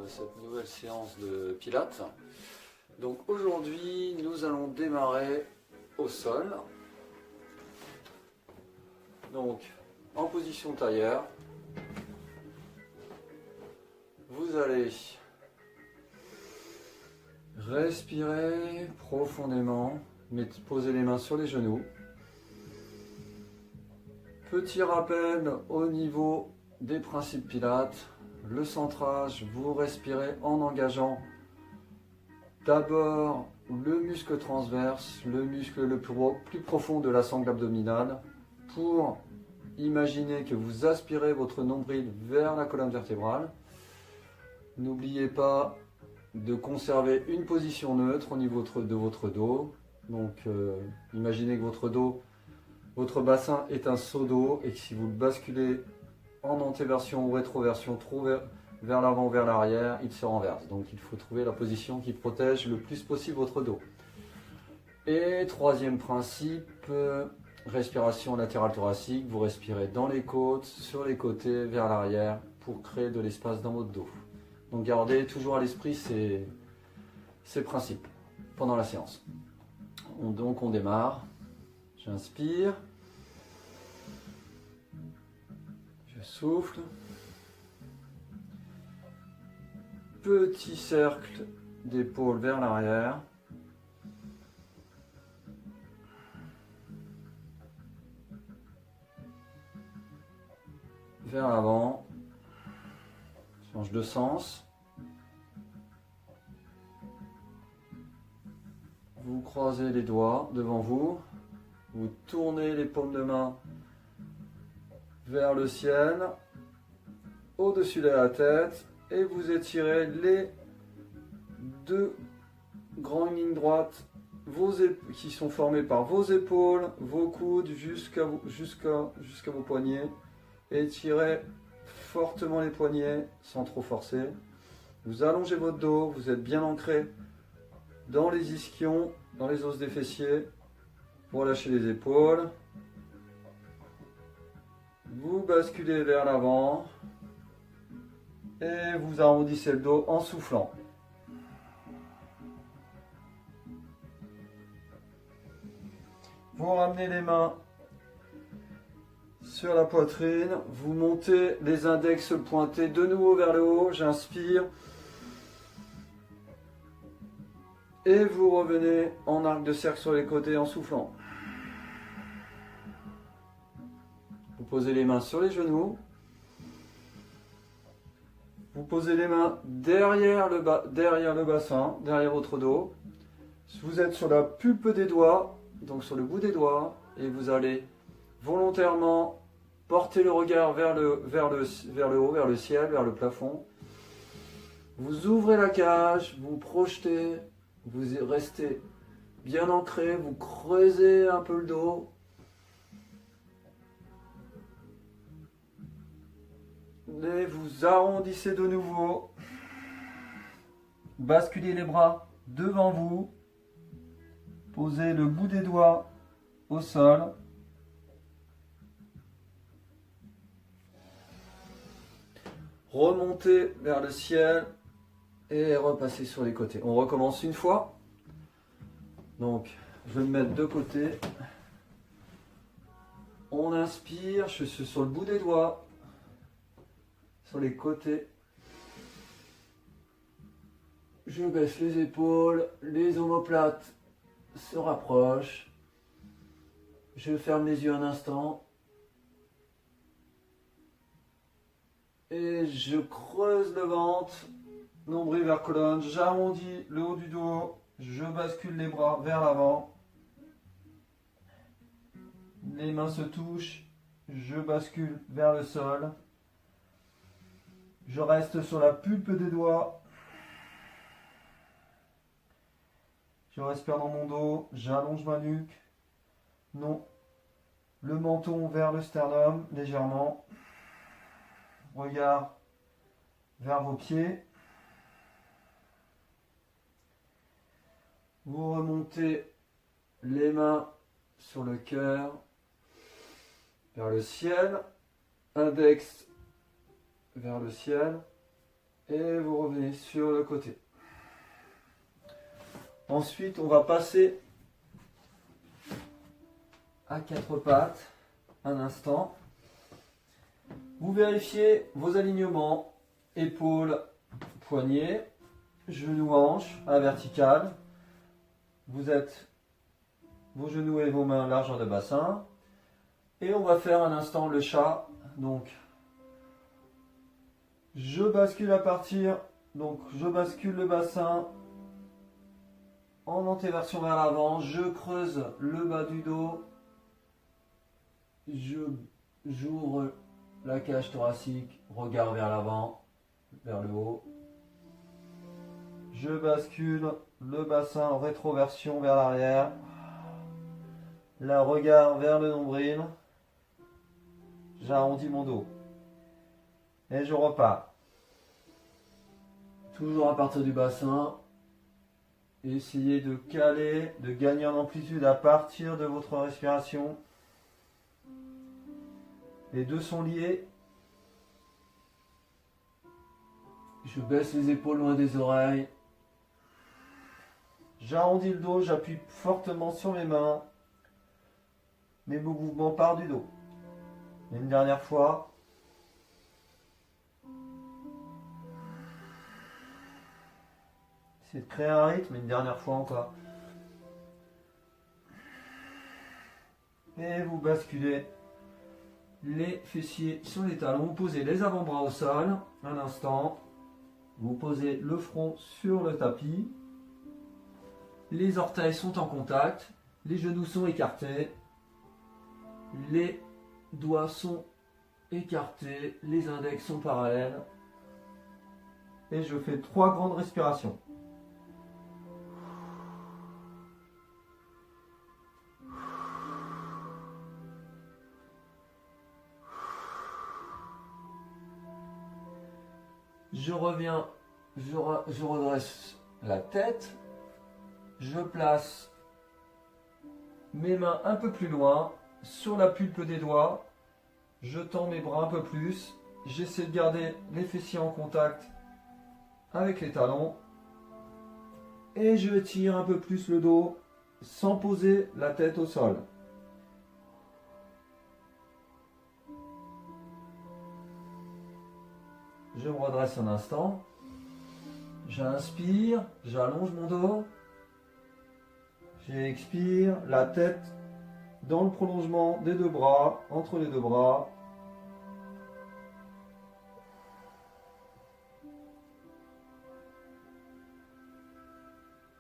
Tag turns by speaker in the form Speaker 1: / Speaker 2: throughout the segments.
Speaker 1: cette nouvelle séance de Pilates. Donc aujourd'hui, nous allons démarrer au sol. Donc en position tailleur, vous allez respirer profondément, posez les mains sur les genoux. Petit rappel au niveau des principes Pilates, le centrage, vous respirez en engageant d'abord le muscle transverse, le muscle le plus profond de la sangle abdominale, pour imaginer que vous aspirez votre nombril vers la colonne vertébrale. N'oubliez pas de conserver une position neutre au niveau de votre dos. Donc imaginez que votre bassin est un seau d'eau et que si vous le basculez en antéversion ou rétroversion trop vers l'avant ou vers l'arrière, il se renverse. Donc il faut trouver la position qui protège le plus possible votre dos. Et troisième principe, respiration latérale thoracique. Vous respirez dans les côtes, sur les côtés, vers l'arrière pour créer de l'espace dans votre dos. Donc gardez toujours à l'esprit ces principes pendant la séance. Donc on démarre. J'inspire. Je souffle. Petit cercle d'épaule vers l'arrière. Vers l'avant. Change de sens. Vous croisez les doigts devant vous. Vous tournez les paumes de main vers le ciel, au-dessus de la tête, et vous étirez les deux grandes lignes droites qui sont formées par vos épaules, vos coudes jusqu'à vos poignets. Étirez fortement les poignets sans trop forcer. Vous allongez votre dos, vous êtes bien ancré dans les ischions, dans les os des fessiers. Pour lâcher les épaules. Vous basculez vers l'avant et vous arrondissez le dos en soufflant. Vous ramenez les mains sur la poitrine, vous montez les index pointés de nouveau vers le haut, j'inspire. Et vous revenez en arc de cercle sur les côtés en soufflant. Vous posez les mains sur les genoux. Vous posez les mains derrière le bassin, derrière votre dos. Vous êtes sur la pulpe des doigts, donc sur le bout des doigts, et vous allez volontairement porter le regard vers le haut, vers le ciel, vers le plafond. Vous ouvrez la cage, vous projetez. Vous restez bien ancré, vous creusez un peu le dos. Et vous arrondissez de nouveau. Basculez les bras devant vous. Posez le bout des doigts au sol. Remontez vers le ciel. Et repasser sur les côtés. On recommence une fois. Donc, je vais me mettre de côté. On inspire, je suis sur le bout des doigts. Sur les côtés. Je baisse les épaules. Les omoplates se rapprochent. Je ferme les yeux un instant. Et je creuse le ventre. Nombril vers colonne, j'arrondis le haut du dos, je bascule les bras vers l'avant. Les mains se touchent, je bascule vers le sol. Je reste sur la pulpe des doigts. Je respire dans mon dos, j'allonge ma nuque. Non, le menton vers le sternum, légèrement. Regard vers vos pieds. Vous remontez les mains sur le cœur, vers le ciel, index vers le ciel. Et vous revenez sur le côté. Ensuite, on va passer à quatre pattes. Un instant. Vous vérifiez vos alignements. Épaules, poignets, genoux, hanches à la verticale. Vous êtes vos genoux et vos mains largeur de bassin. Et on va faire un instant le chat. Donc, je bascule à partir. Donc, je bascule le bassin en antéversion vers l'avant. Je creuse le bas du dos. J'ouvre la cage thoracique. Regard vers l'avant, vers le haut. Je bascule le bassin en rétroversion vers l'arrière. Le regard vers le nombril. J'arrondis mon dos. Et je repars. Toujours à partir du bassin. Essayez de caler, de gagner en amplitude à partir de votre respiration. Les deux sont liés. Je baisse les épaules loin des oreilles. J'arrondis le dos, j'appuie fortement sur mes mains. Mes mouvements partent du dos. Et une dernière fois. Essayez de créer un rythme, une dernière fois encore. Et vous basculez les fessiers sur les talons. Vous posez les avant-bras au sol. Un instant. Vous posez le front sur le tapis. Les orteils sont en contact. Les genoux sont écartés. Les doigts sont écartés. Les index sont parallèles. Et je fais 3 grandes respirations. Je reviens, je redresse la tête. Je place mes mains un peu plus loin sur la pulpe des doigts. Je tends mes bras un peu plus. J'essaie de garder les fessiers en contact avec les talons. Et je tire un peu plus le dos sans poser la tête au sol. Je me redresse un instant. J'inspire, j'allonge mon dos. J'expire, la tête dans le prolongement des deux bras, entre les deux bras.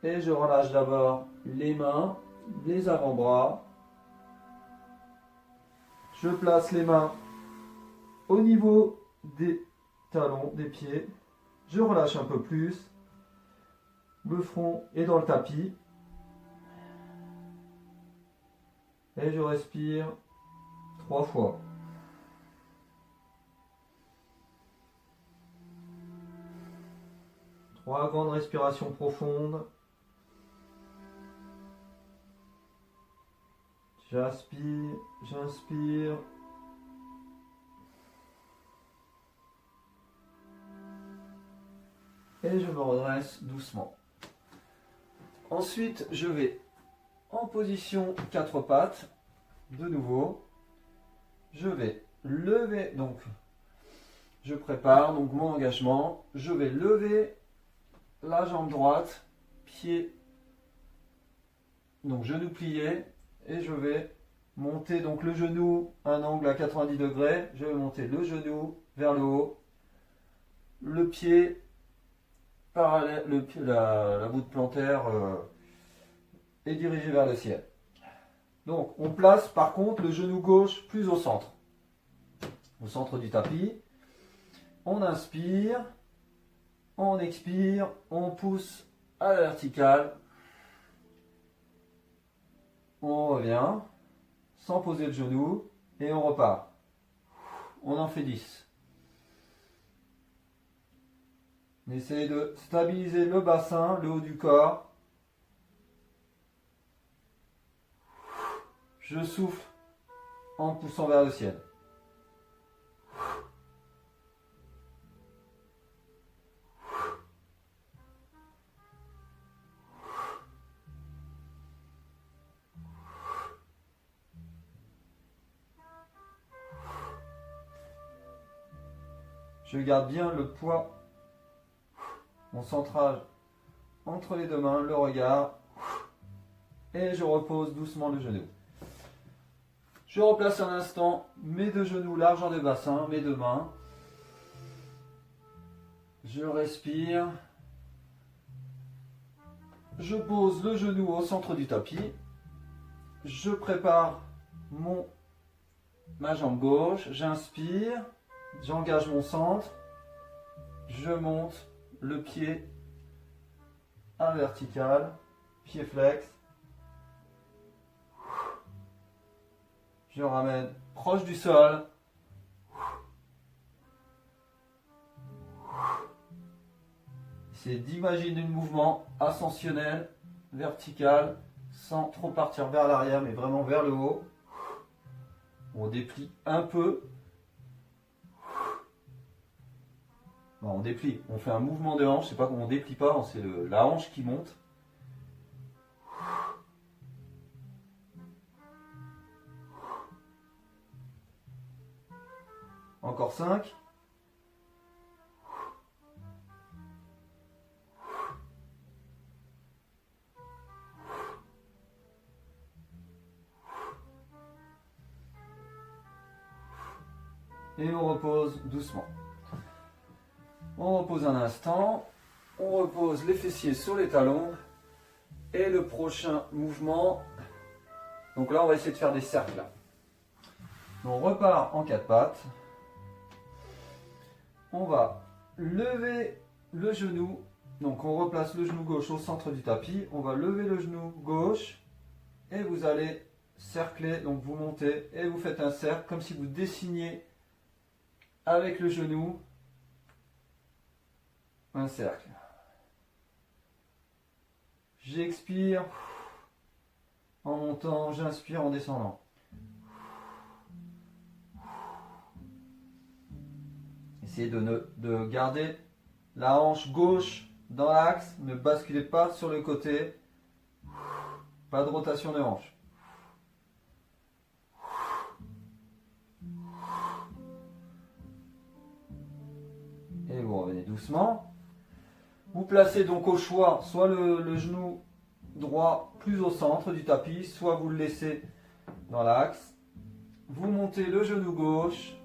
Speaker 1: Et je relâche d'abord les mains, les avant-bras. Je place les mains au niveau des talons, des pieds. Je relâche un peu plus. Le front est dans le tapis. Et je respire 3 fois. Trois grandes respirations profondes. J'aspire, j'inspire. Et je me redresse doucement. Ensuite, je vais en position 4 pattes. De nouveau. Je vais lever, donc je prépare donc mon engagement. Je vais lever la jambe droite, pied, donc genou plié. Et je vais monter donc le genou, un angle à 90 degrés. Je vais monter le genou vers le haut. Le pied parallèle, la bout de plantaire est dirigée vers le ciel. Donc on place par contre le genou gauche plus au centre du tapis. On inspire, on expire, on pousse à la verticale. On revient sans poser le genou et on repart. On en fait 10. Essayez de stabiliser le bassin, le haut du corps. Je souffle en poussant vers le ciel. Je garde bien le poids, mon centrage entre les deux mains, le regard. Et je repose doucement le genou. Je replace un instant mes deux genoux largeur de bassin, mes deux mains. Je respire. Je pose le genou au centre du tapis. Je prépare ma jambe gauche. J'inspire. J'engage mon centre. Je monte le pied à vertical. Pied flex. Je ramène proche du sol. C'est d'imaginer le mouvement ascensionnel, vertical, sans trop partir vers l'arrière, mais vraiment vers le haut. On déplie un peu. Non, on déplie. On fait un mouvement de hanche. C'est pas qu'on ne déplie pas, c'est la hanche qui monte. Encore 5. Et on repose doucement. On repose un instant. On repose les fessiers sur les talons. Et le prochain mouvement. Donc là, on va essayer de faire des cercles. On repart en 4 pattes. On va lever le genou. Donc on replace le genou gauche au centre du tapis. On va lever le genou gauche. Et vous allez cercler. Donc vous montez et vous faites un cercle comme si vous dessiniez avec le genou un cercle. J'expire en montant, j'inspire en descendant. Essayez de garder la hanche gauche dans l'axe, ne basculez pas sur le côté, pas de rotation de hanche. Et vous revenez doucement. Vous placez donc au choix soit le genou droit plus au centre du tapis, soit vous le laissez dans l'axe. Vous montez le genou gauche,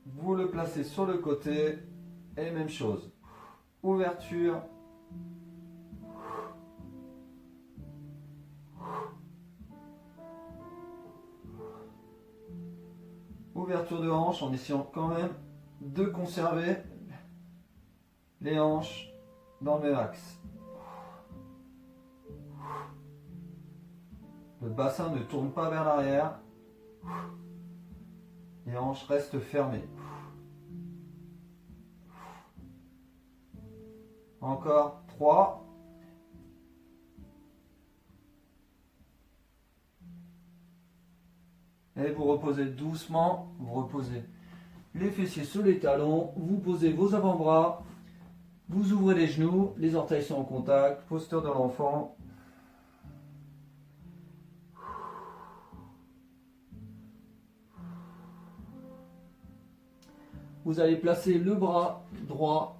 Speaker 1: vous le placez sur le côté et même chose. Ouverture. Ouverture de hanche en essayant quand même de conserver les hanches dans le même axe. Le bassin ne tourne pas vers l'arrière. Les hanches restent fermées. Encore 3. Et vous reposez doucement. Vous reposez les fessiers sur les talons. Vous posez vos avant-bras. Vous ouvrez les genoux. Les orteils sont en contact. Posture de l'enfant. Vous allez placer le bras droit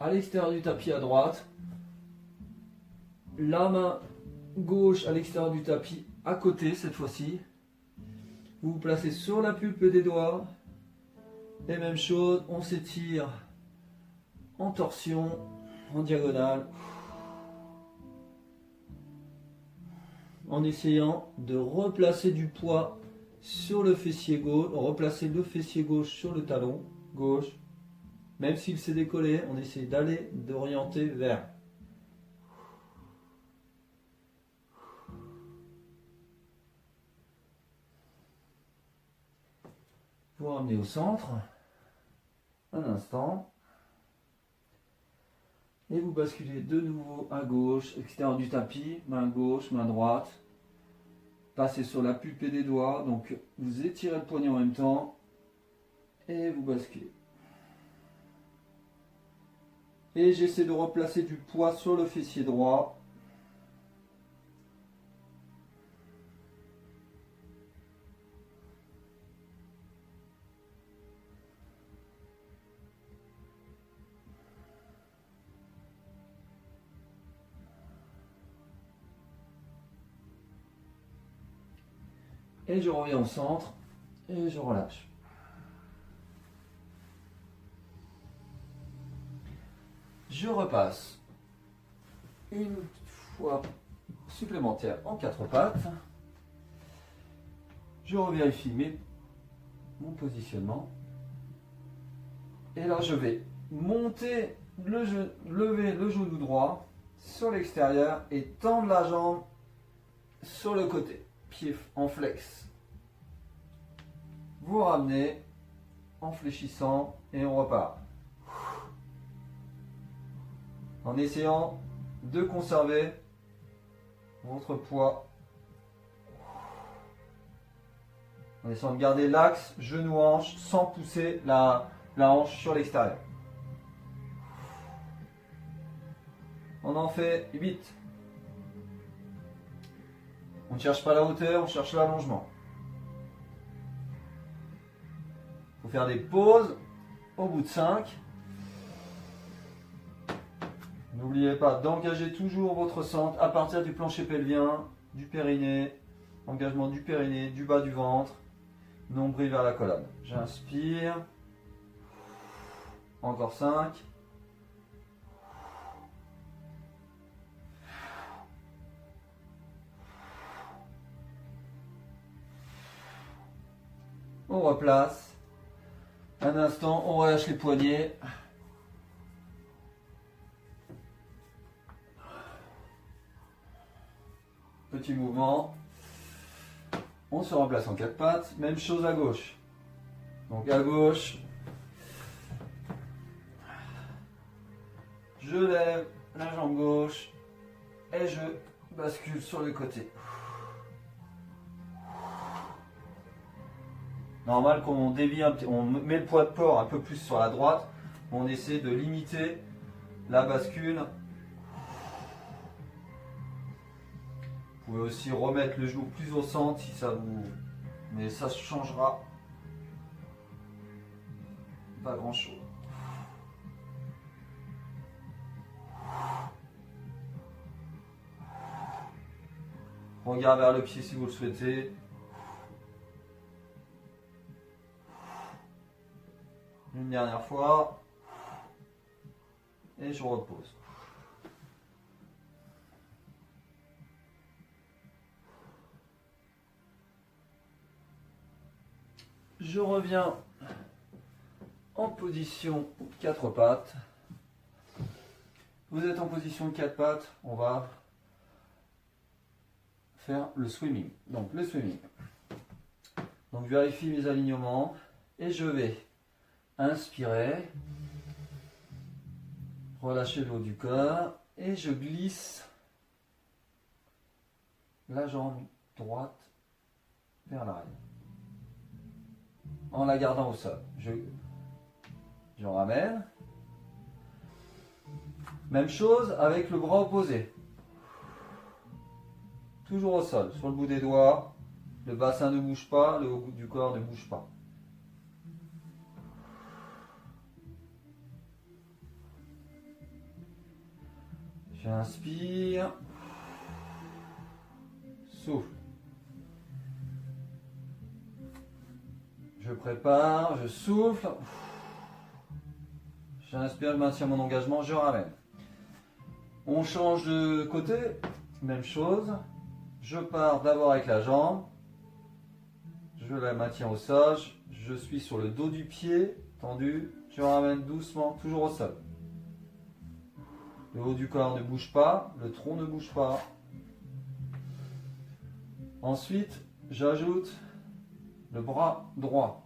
Speaker 1: à l'extérieur du tapis à droite. La main gauche à l'extérieur du tapis à côté cette fois-ci. Vous vous placez sur la pulpe des doigts. Et même chose, on s'étire en torsion, en diagonale. En essayant de replacer du poids sur le fessier gauche, replacer le fessier gauche sur le talon gauche. Même s'il s'est décollé, on essaie d'orienter vers. Vous ramenez au centre, un instant, et vous basculez de nouveau à gauche, extérieur du tapis, main gauche, main droite. Passez sur la pulpe des doigts, donc vous étirez le poignet en même temps, et vous basculez. Et j'essaie de replacer du poids sur le fessier droit. Et je reviens au centre et je relâche. Je repasse une fois supplémentaire en 4 pattes. Je revérifie mon positionnement. Et là, je vais monter lever le genou droit sur l'extérieur et tendre la jambe sur le côté. Pied en flex. Vous ramenez en fléchissant et on repart. En essayant de conserver votre poids. En essayant de garder l'axe genou-hanche sans pousser la hanche sur l'extérieur. On en fait 8. On ne cherche pas la hauteur, on cherche l'allongement. Il faut faire des pauses au bout de 5. N'oubliez pas d'engager toujours votre centre à partir du plancher pelvien, du périnée, engagement du périnée, du bas du ventre, nombril vers la colonne. J'inspire. Encore 5. On replace. Un instant, on relâche les poignets. Petit mouvement. On se replace en 4 pattes. Même chose à gauche. Donc à gauche, je lève la jambe gauche et je bascule sur le côté. Normal qu'on dévie un petit, on met le poids de corps un peu plus sur la droite, on essaie de limiter la bascule. Vous pouvez aussi remettre le genou plus au centre si ça vous, mais ça changera pas grand chose. Regard vers le pied si vous le souhaitez. Une dernière fois. Et je repose. Je reviens en position 4 pattes. Vous êtes en position 4 pattes, on va faire le swimming. Donc le swimming. Donc je vérifie mes alignements et je vais inspirer, relâcher le haut du corps et je glisse la jambe droite vers l'arrière en la gardant au sol. Je ramène. Même chose avec le bras opposé. Toujours au sol, sur le bout des doigts. Le bassin ne bouge pas, le haut du corps ne bouge pas. J'inspire. Souffle. Je prépare, je souffle. J'inspire, je maintiens mon engagement, je ramène. On change de côté, même chose. Je pars d'abord avec la jambe. Je la maintiens au sol. Je suis sur le dos du pied, tendu. Je ramène doucement, toujours au sol. Le haut du corps ne bouge pas, le tronc ne bouge pas. Ensuite, j'ajoute le bras droit.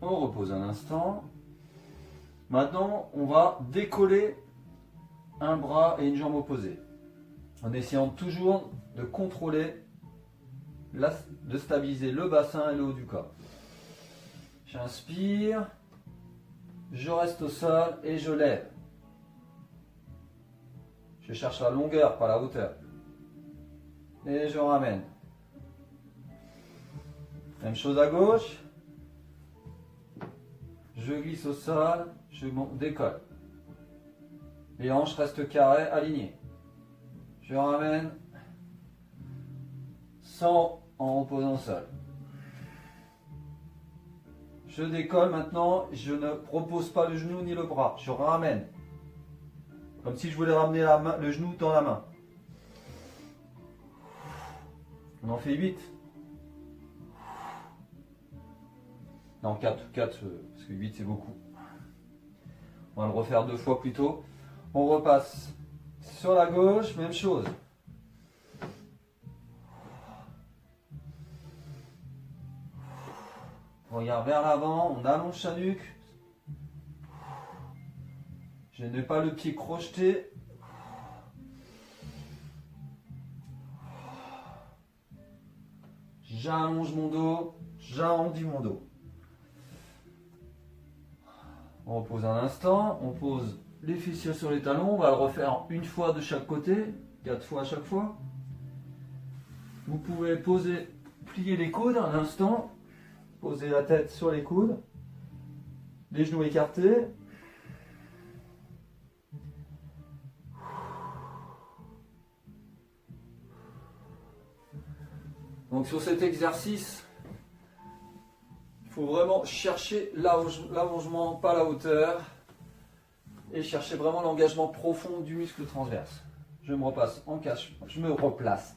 Speaker 1: On repose un instant. Maintenant, on va décoller un bras et une jambe opposée. En essayant toujours de contrôler, de stabiliser le bassin et le haut du corps. J'inspire, je reste au sol et je lève. Je cherche la longueur, pas la hauteur. Et je ramène. Même chose à gauche. Je glisse au sol, je décolle. Les hanches restent carrées, alignées. Je ramène sans en reposant au sol. Je décolle maintenant, je ne repose pas le genou ni le bras, je ramène. Comme si je voulais ramener le genou dans la main. On en fait 8. Non, 4, parce que 8 c'est beaucoup. On va le refaire 2 fois plutôt. On repasse sur la gauche, même chose. On regarde vers l'avant, on allonge sa nuque. Je n'ai pas le pied crocheté. J'allonge mon dos, j'arrondis mon dos. On repose un instant, on pose les fessiers sur les talons, on va le refaire une fois de chaque côté, 4 fois à chaque fois. Vous pouvez plier les coudes un instant, poser la tête sur les coudes, les genoux écartés. Donc sur cet exercice, il faut vraiment chercher l'allongement, pas la hauteur, et chercher vraiment l'engagement profond du muscle transverse. Je me replace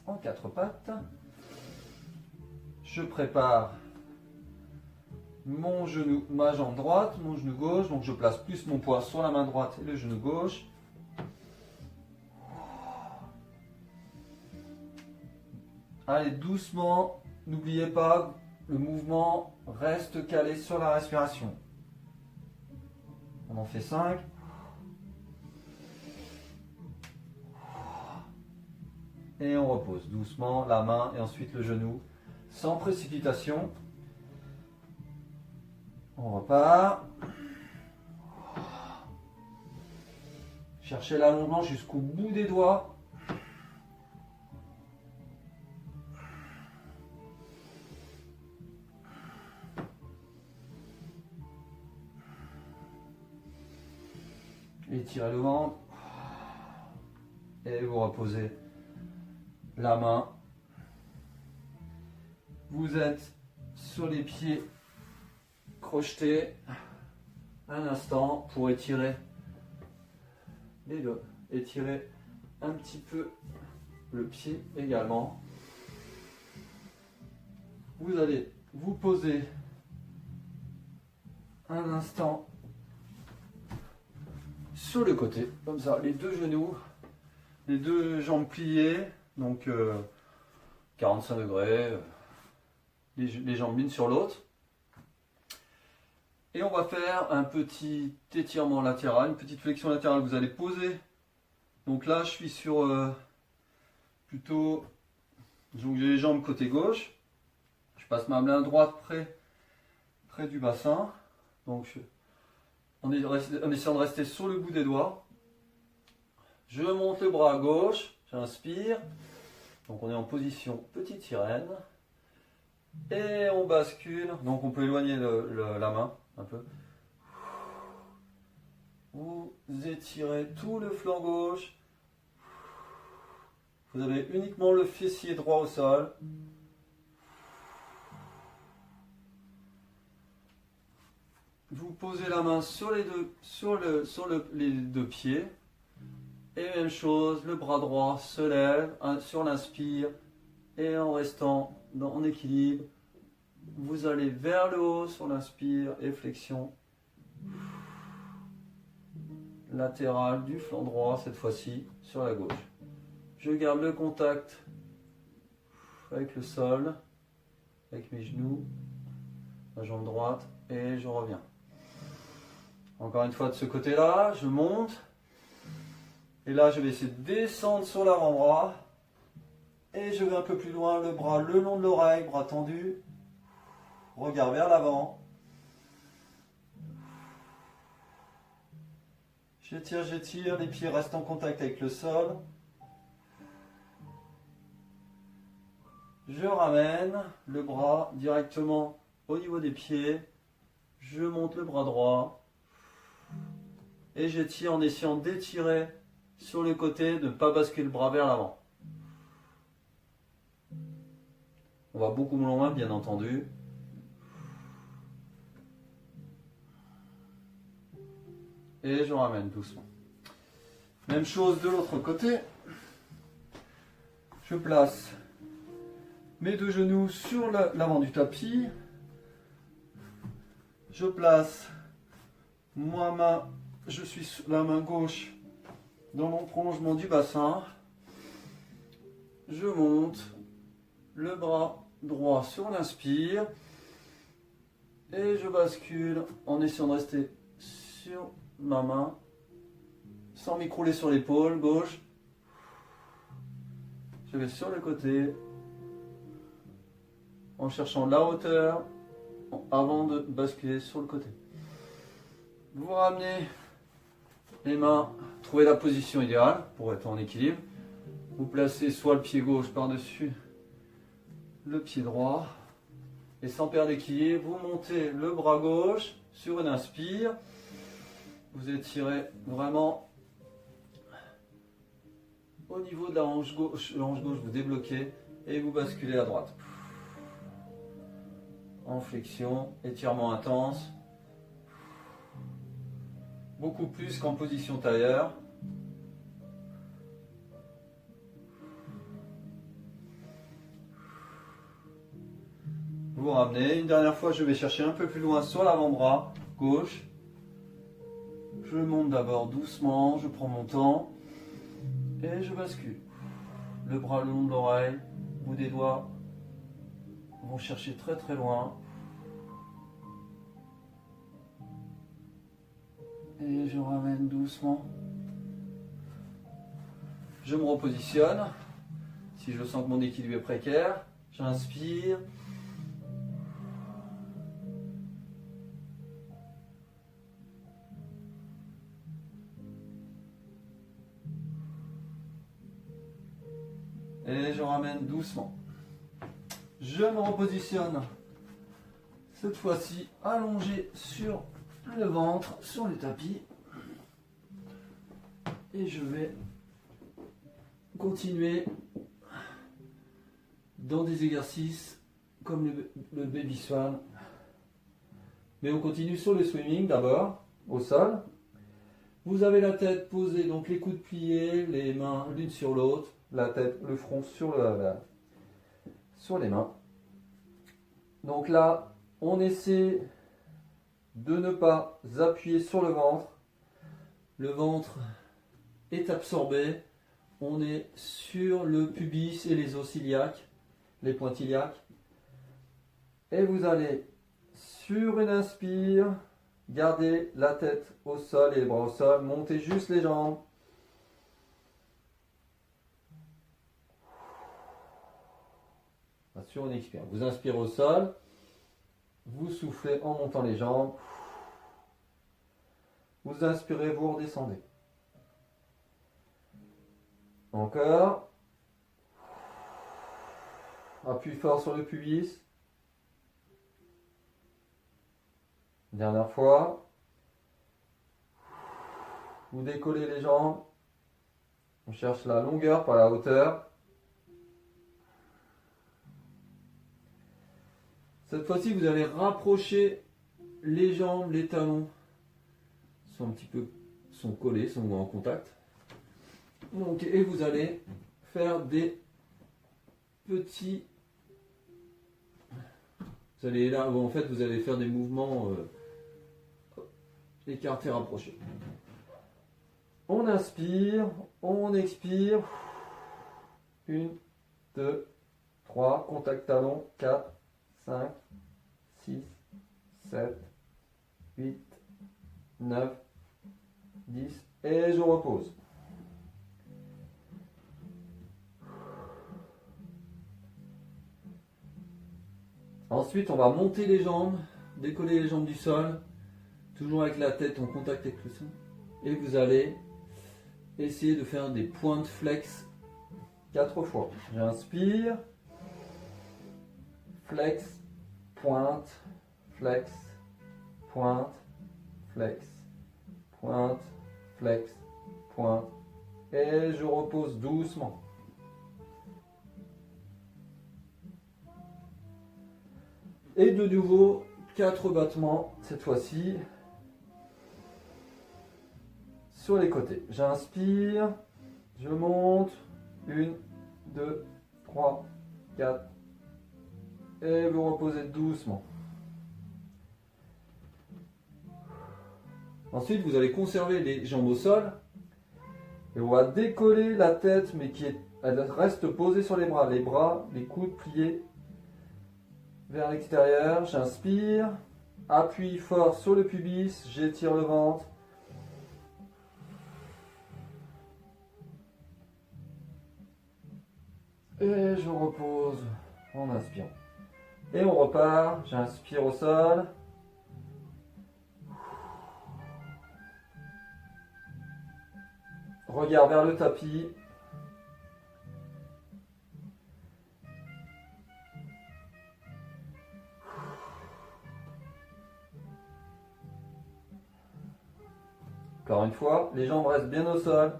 Speaker 1: en 4 pattes. Je prépare mon genou, ma jambe droite, mon genou gauche, donc je place plus mon poids sur la main droite et le genou gauche. Allez doucement, n'oubliez pas, le mouvement reste calé sur la respiration. On en fait 5. Et on repose doucement la main et ensuite le genou, sans précipitation. On repart. Cherchez l'allongement jusqu'au bout des doigts. Étirez le ventre. Et vous reposez la main. Vous êtes sur les pieds crochetés un instant pour étirer les deux. Étirez un petit peu le pied également. Vous allez vous poser un instant sur le côté, comme ça, les deux genoux, les deux jambes pliées, donc 45 degrés, les jambes l'une sur l'autre. Et on va faire un petit étirement latéral, une petite flexion latérale. Vous allez poser. Donc là, je suis sur plutôt. Donc j'ai les jambes côté gauche. Je passe ma main droite près du bassin. Donc en essayant de rester sur le bout des doigts. Je monte le bras à gauche. J'inspire. Donc on est en position petite sirène. Et on bascule. Donc on peut éloigner la main un peu. Vous étirez tout le flanc gauche. Vous avez uniquement le fessier droit au sol. Vous posez la main sur les deux pieds. Et même chose, le bras droit se lève sur l'inspire. Et en restant en équilibre, vous allez vers le haut sur l'inspire et flexion latérale du flanc droit, cette fois-ci sur la gauche. Je garde le contact avec le sol, avec mes genoux, ma jambe droite et je reviens. Encore une fois de ce côté-là, je monte et là je vais essayer de descendre sur l'avant-bras et je vais un peu plus loin, le bras le long de l'oreille, bras tendu. Regard vers l'avant. J'étire, les pieds restent en contact avec le sol. Je ramène le bras directement au niveau des pieds. Je monte le bras droit. Et j'étire en essayant d'étirer sur le côté, de ne pas basculer le bras vers l'avant. On va beaucoup moins loin, bien entendu. Et je ramène doucement. Même chose de l'autre côté. Je place mes deux genoux sur l'avant du tapis. Je place je suis sur la main gauche dans mon prolongement du bassin. Je monte le bras droit sur l'inspire et je bascule en essayant de rester sur ma main sans m'écrouler sur l'épaule gauche. Je vais sur le côté en cherchant la hauteur avant de basculer sur le côté. Vous ramenez les mains, trouvez la position idéale pour être en équilibre. Vous placez soit le pied gauche par-dessus le pied droit et sans perdre l'équilibre, vous montez le bras gauche sur une inspire. Vous étirez vraiment au niveau de la hanche gauche, vous débloquez et vous basculez à droite. En flexion, étirement intense. Beaucoup plus qu'en position tailleur. Vous ramenez. Une dernière fois, je vais chercher un peu plus loin sur l'avant-bras gauche. Je monte d'abord doucement, je prends mon temps et je bascule. Le bras le long de l'oreille, bout des doigts vont chercher très très loin. Et je ramène doucement. Je me repositionne. Si je sens que mon équilibre est précaire, j'inspire. Et je ramène doucement. Je me repositionne. Cette fois-ci, allongé sur le ventre, sur le tapis. Et je vais continuer dans des exercices comme le baby swan. Mais on continue sur le swimming d'abord, au sol. Vous avez la tête posée, donc les coudes pliés, les mains l'une sur l'autre, la tête, le front sur les mains. Donc là, on essaie de ne pas appuyer sur le ventre. Le ventre est absorbé. On est sur le pubis et les os iliaques, les pointes iliaques. Et vous allez, sur une inspire, garder la tête au sol et les bras au sol. Montez juste les jambes. Sur une expire. Vous inspirez au sol. Vous soufflez en montant les jambes. Vous inspirez, vous redescendez. Encore. Appui fort sur le pubis. Dernière fois. Vous décollez les jambes. On cherche la longueur, pas la hauteur. Cette fois-ci, vous allez rapprocher les jambes, les talons sont collés, sont en contact. Donc, et vous allez faire des petits. Vous allez là, en fait, vous allez faire des mouvements écartés, rapprochés. On inspire, on expire. 1, 2, 3, contact talon, 4, 5, 6, 7, 8, 9, 10 et je repose. Ensuite, on va monter les jambes, décoller les jambes du sol, toujours avec la tête en contact avec le sol. et vous allez essayer de faire des pointes flex 4 fois. J'inspire, flex, pointe, flex, pointe, flex, pointe, flex, pointe, et je repose doucement. Et de nouveau, 4 battements cette fois-ci sur les côtés. J'inspire, je monte, 1, 2, 3, 4, et vous reposez doucement. Ensuite, vous allez conserver les jambes au sol, et on va décoller la tête, mais elle reste posée sur les bras, les coudes pliés vers l'extérieur. J'inspire, appuie fort sur le pubis, j'étire le ventre. Et je repose en inspirant. Et on repart, j'inspire au sol. Regard vers le tapis. Encore une fois, les jambes restent bien au sol.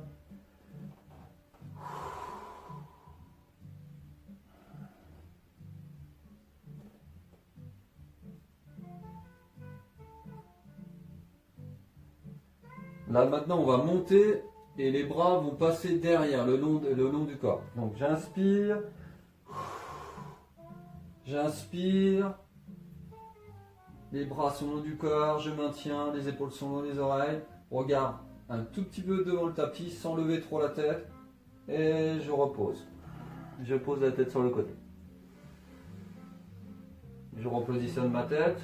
Speaker 1: Là maintenant on va monter et les bras vont passer derrière, le long du corps. Donc j'inspire, les bras sont le long du corps, je maintiens, les épaules sont dans les oreilles, regarde un tout petit peu devant le tapis sans lever trop la tête et je repose. Je pose la tête sur le côté. Je repositionne ma tête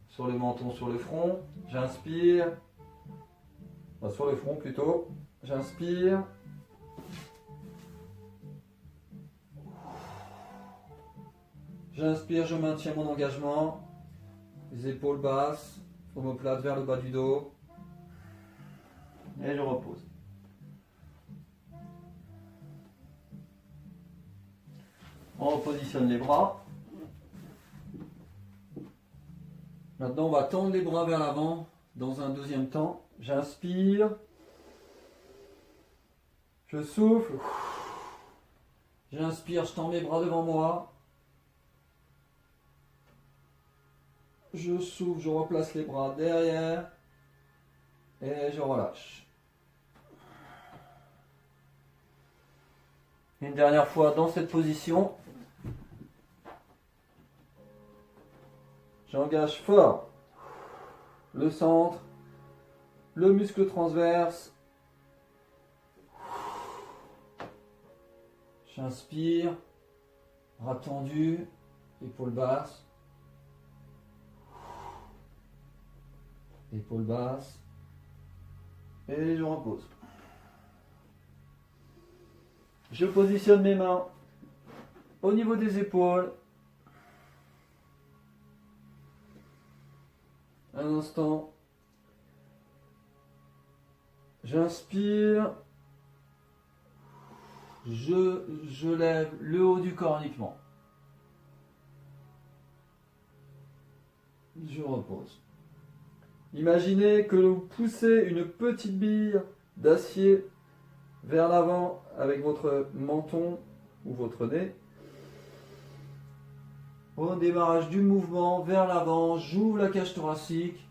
Speaker 1: sur le menton, sur le front, j'inspire. Sur le front plutôt, j'inspire, je maintiens mon engagement, les épaules basses, omoplate vers le bas du dos, et je repose. On repositionne les bras. Maintenant on va tendre les bras vers l'avant dans un deuxième temps. J'inspire, je souffle, j'inspire, je tends mes bras devant moi, je souffle, je replace les bras derrière et je relâche. Une dernière fois dans cette position, j'engage fort le centre, le muscle transverse. J'inspire, bras tendus, épaules basses. Épaules basses. Et je repose. Je positionne mes mains au niveau des épaules. Un instant. J'inspire, je lève le haut du corps uniquement. Je repose. Imaginez que vous poussez une petite bille d'acier vers l'avant avec votre menton ou votre nez. Au démarrage du mouvement, vers l'avant, j'ouvre la cage thoracique,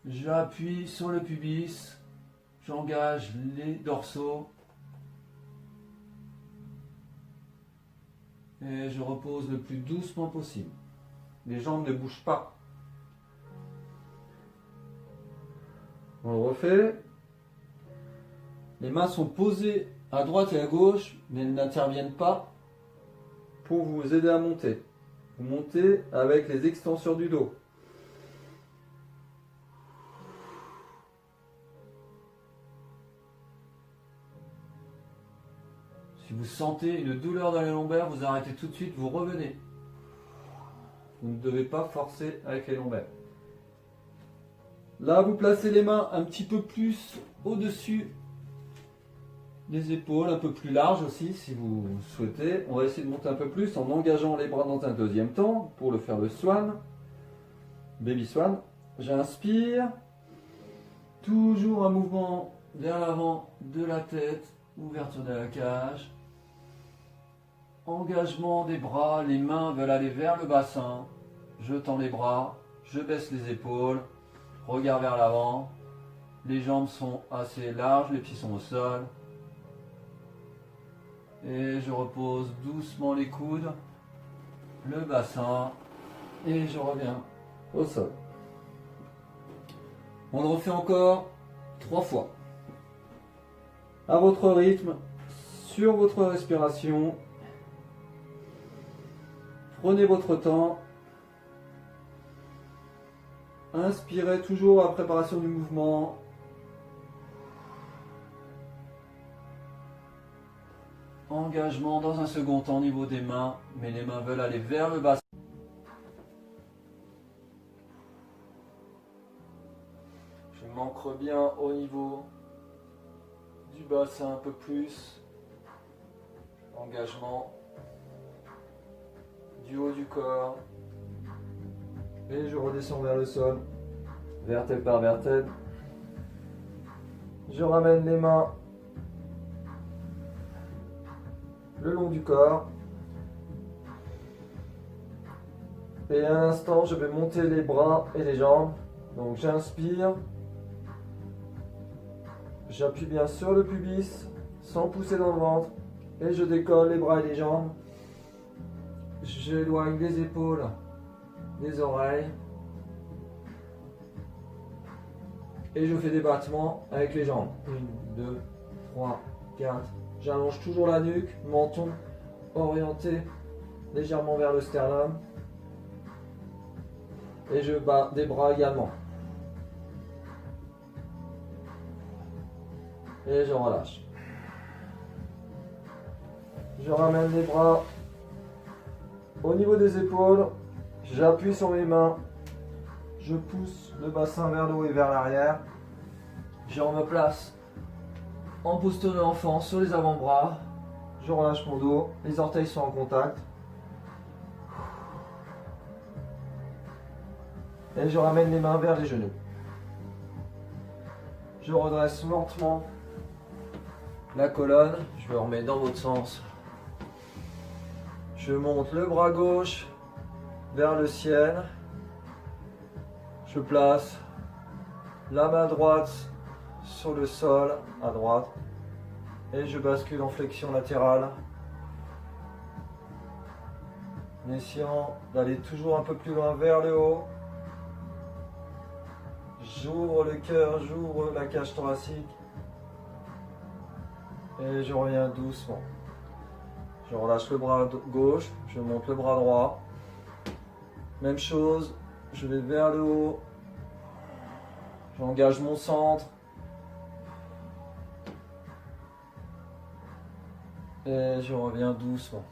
Speaker 1: j'appuie sur le pubis. J'engage les dorsaux et je repose le plus doucement possible. Les jambes ne bougent pas. On le refait. Les mains sont posées à droite et à gauche, mais elles n'interviennent pas pour vous aider à monter. Vous montez avec les extenseurs du dos. Si vous sentez une douleur dans les lombaires, vous arrêtez tout de suite, vous revenez. Vous ne devez pas forcer avec les lombaires. Là, vous placez les mains un petit peu plus au-dessus des épaules, un peu plus large aussi si vous souhaitez. On va essayer de monter un peu plus en engageant les bras dans un deuxième temps pour le faire le swan, baby swan. J'inspire, toujours un mouvement vers l'avant de la tête, ouverture de la cage. Engagement des bras, les mains veulent aller vers le bassin. Je tends les bras, je baisse les épaules, regard vers l'avant. Les jambes sont assez larges, les pieds sont au sol. Et je repose doucement les coudes, le bassin, et je reviens au sol. On le refait encore 3 fois. À votre rythme, sur votre respiration. Prenez votre temps. Inspirez toujours à la préparation du mouvement. Engagement dans un second temps au niveau des mains, mais les mains veulent aller vers le bassin. Je m'ancre bien au niveau du bassin un peu plus. Engagement du haut du corps. Et je redescends vers le sol, vertèbre par vertèbre. Je ramène les mains le long du corps. Et à l'instant, je vais monter les bras et les jambes. Donc j'inspire. J'appuie bien sur le pubis, sans pousser dans le ventre. Et je décolle les bras et les jambes. J'éloigne les épaules des oreilles. Et je fais des battements avec les jambes. 1, 2, 3, 4. J'allonge toujours la nuque, menton orienté légèrement vers le sternum. Et je bats des bras également. Et je relâche. Je ramène les bras au niveau des épaules. J'appuie sur mes mains. Je pousse le bassin vers le haut et vers l'arrière. Je me place en posture de l'enfant sur les avant-bras. Je relâche mon dos. Les orteils sont en contact. Et je ramène les mains vers les genoux. Je redresse lentement la colonne. Je me remets dans l'autre sens. Je monte le bras gauche vers le ciel. Je place la main droite sur le sol à droite. Et je bascule en flexion latérale. En essayant d'aller toujours un peu plus loin vers le haut. J'ouvre le cœur, j'ouvre la cage thoracique. Et je reviens doucement. Je relâche le bras gauche, je monte le bras droit. Même chose, je vais vers le haut. J'engage mon centre. Et je reviens doucement.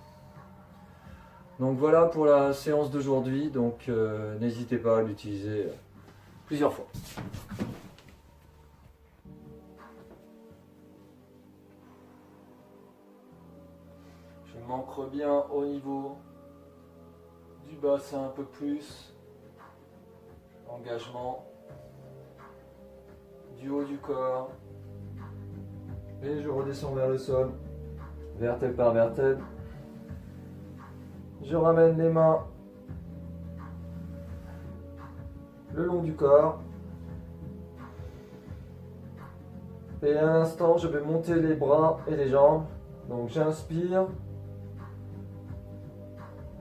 Speaker 1: Donc voilà pour la séance d'aujourd'hui. Donc n'hésitez pas à l'utiliser plusieurs fois. Je m'ancre bien au niveau du bassin un peu plus. Engagement du haut du corps. Et je redescends vers le sol, vertèbre par vertèbre. Je ramène les mains le long du corps. Et à l'instant, je vais monter les bras et les jambes. Donc j'inspire.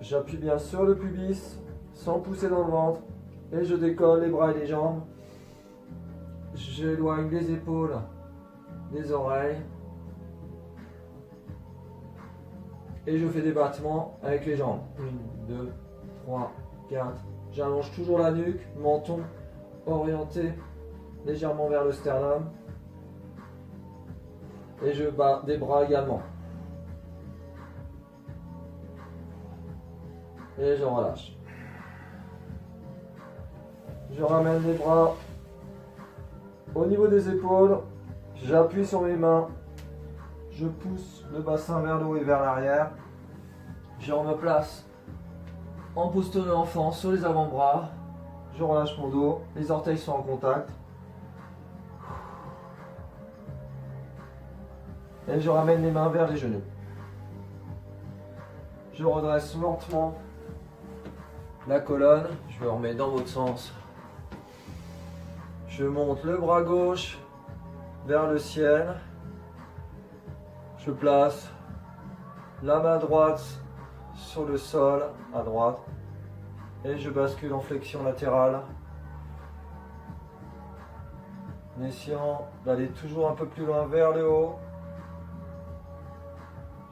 Speaker 1: J'appuie bien sur le pubis, sans pousser dans le ventre. Et je décolle les bras et les jambes. J'éloigne les épaules des oreilles. Et je fais des battements avec les jambes. 1, 2, 3, 4. J'allonge toujours la nuque, menton orienté légèrement vers le sternum. Et je bats des bras également. Et je relâche. Je ramène les bras
Speaker 2: Au niveau des épaules, j'appuie sur mes mains. Je pousse le bassin vers le haut et vers l'arrière. Je me place en posture de l'enfant sur les avant-bras. Je relâche mon dos, les orteils sont en contact. Et je ramène les mains vers les genoux. Je redresse lentement la colonne. Je me remets dans l'autre sens. Je monte le bras gauche vers le ciel. Je place la main droite sur le sol à droite. Et je bascule en flexion latérale. En essayant d'aller toujours un peu plus loin vers le haut.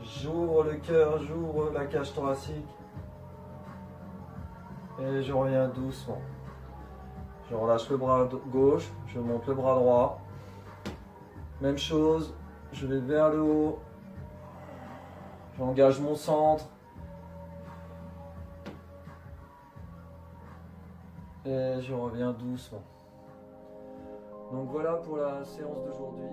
Speaker 2: J'ouvre le cœur, j'ouvre la cage thoracique. Et je reviens doucement. Je relâche le bras gauche, je monte le bras droit. Même chose, je vais vers le haut. J'engage mon centre. Et je reviens doucement. Donc voilà pour la séance d'aujourd'hui.